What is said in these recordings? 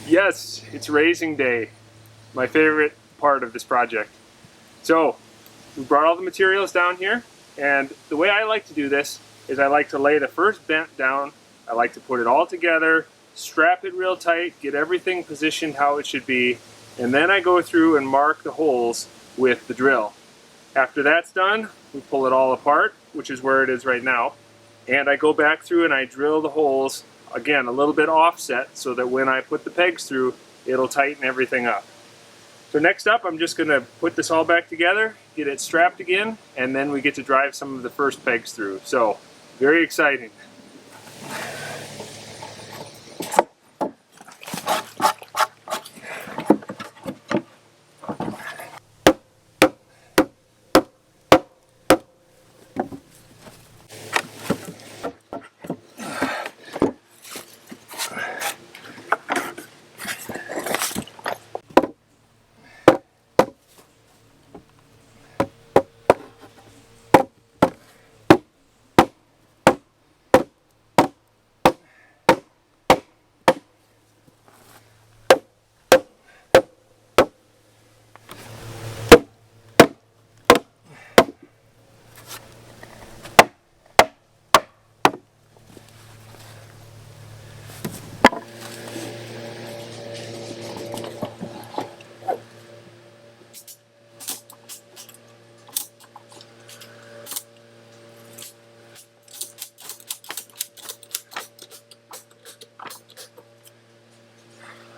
Yes, it's raising day, my favorite part of this project. So we brought all the materials down here, and the way I like to do this is I like to lay the first bent down. I like to put it all together, strap it real tight, get everything positioned how it should be, and then I go through and mark the holes with the drill. After that's done, we pull it all apart, which is where it is right now, and I go back through and I drill the holes, again, a little bit offset so that when I put the pegs through, it'll tighten everything up. So next up, I'm just going to put this all back together, get it strapped again, and then we get to drive some of the first pegs through. So, very exciting.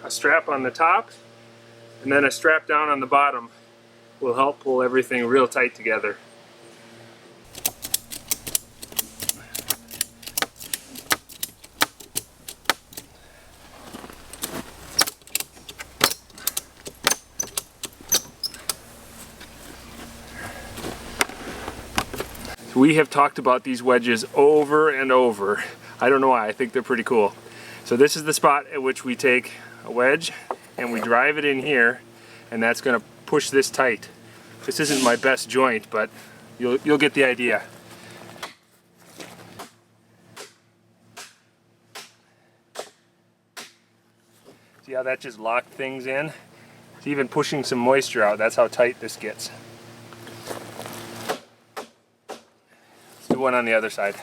A strap on the top and then a strap down on the bottom will help pull everything real tight together. We have talked about these wedges over and over. I don't know why, I think they're pretty cool. So this is the spot at which we take a wedge and we drive it in here, and that's going to push this tight. This isn't my best joint, but you'll get the idea. See how that just locked things in? It's even pushing some moisture out. That's how tight this gets. Let's do one on the other side.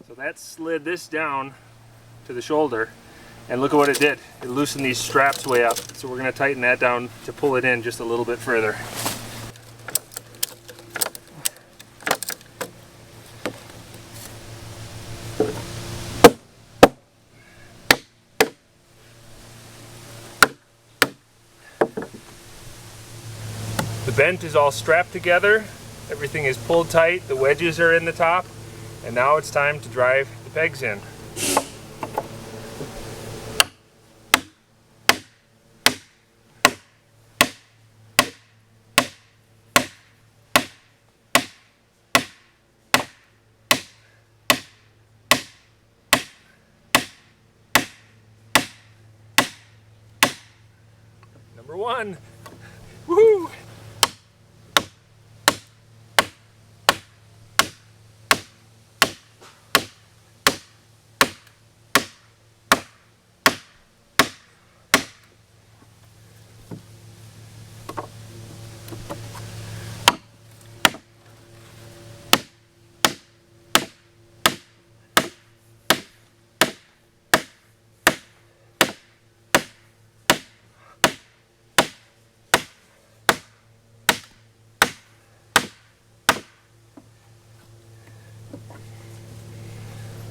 So that slid this down to the shoulder, and look at what it did. It loosened these straps way up. So we're going to tighten that down to pull it in just a little bit further. The bent is all strapped together, everything is pulled tight, the wedges are in the top, and now it's time to drive the pegs in. Number one. Woohoo!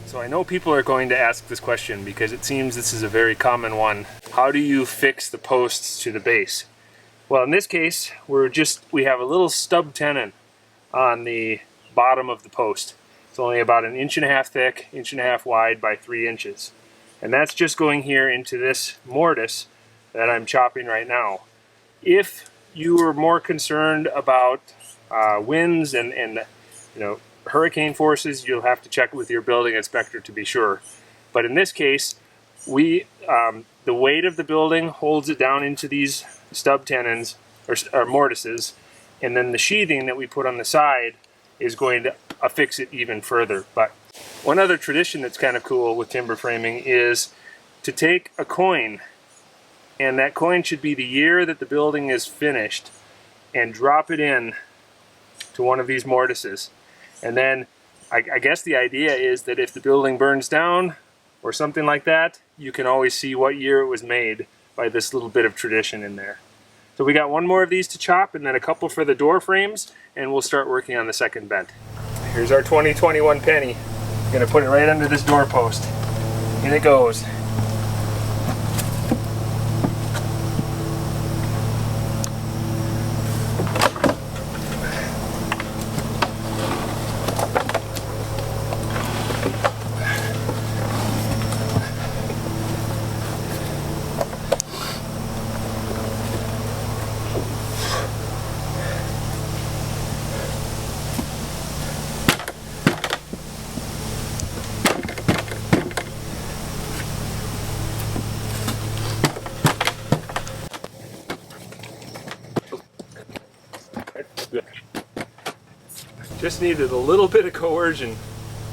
So I know people are going to ask this question because it seems this is a very common one. How do you fix the posts to the base? Well, in this case, we have a little stub tenon on the bottom of the post. It's only about 1.5 inches thick, 1.5 inches wide by 3 inches. And that's just going here into this mortise that I'm chopping right now. If you are more concerned about winds and hurricane forces, you'll have to check with your building inspector to be sure. But in this case, the weight of the building holds it down into these stub tenons or mortises, and then the sheathing that we put on the side is going to affix it even further. But one other tradition that's kind of cool with timber framing is to take a coin, and that coin should be the year that the building is finished, and drop it in to one of these mortises. And then I guess the idea is that if the building burns down or something like that, you can always see what year it was made by this little bit of tradition in there. So we got one more of these to chop, and then a couple for the door frames, and we'll start working on the second bent. Here's our 2021 penny. I'm gonna put it right under this doorpost. In it goes. Just needed a little bit of coercion.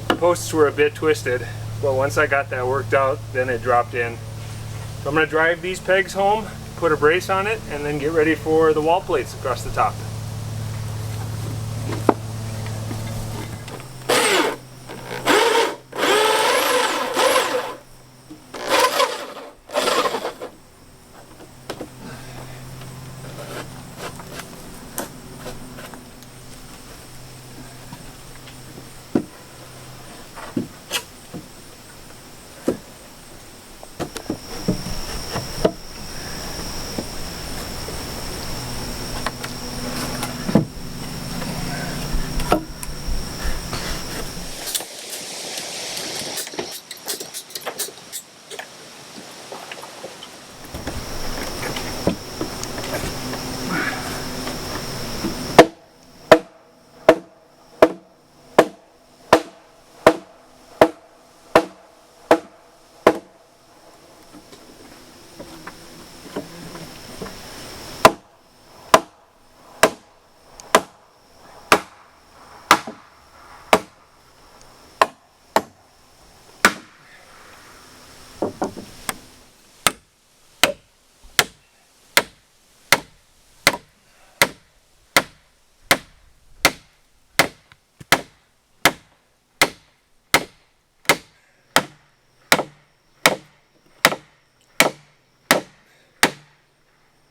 The posts were a bit twisted, but once I got that worked out, then it dropped in. So I'm going to drive these pegs home, put a brace on it, and then get ready for the wall plates across the top.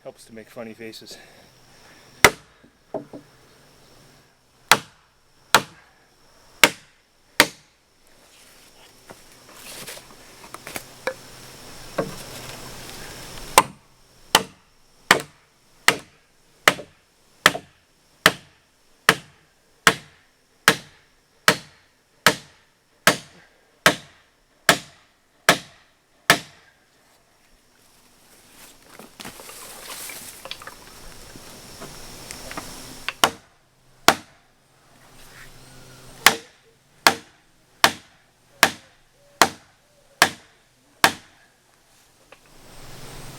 Helps to make funny faces.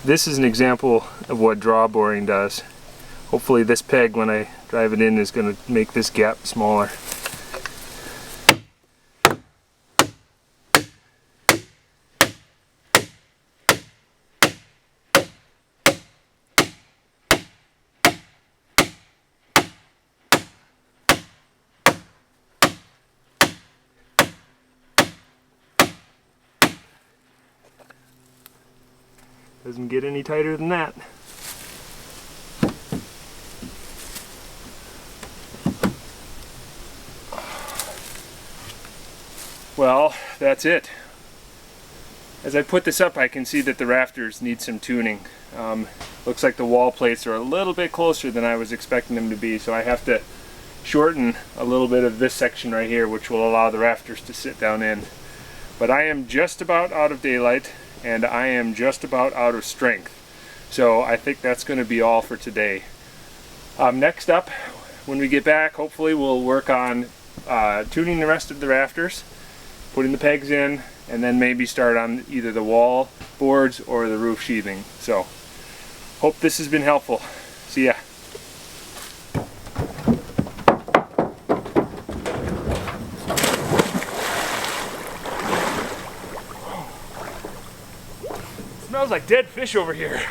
This is an example of what draw boring does. Hopefully this peg, when I drive it in, is going to make this gap smaller. Doesn't get any tighter than that. Well, that's it. As I put this up, I can see that the rafters need some tuning. Looks like the wall plates are a little bit closer than I was expecting them to be, so I have to shorten a little bit of this section right here, which will allow the rafters to sit down in. But I am just about out of daylight, and I am just about out of strength. So I think that's going to be all for today. Next up, when we get back, hopefully we'll work on tuning the rest of the rafters, putting the pegs in, and then maybe start on either the wall boards or the roof sheathing. So hope this has been helpful. See ya. Smells like dead fish over here.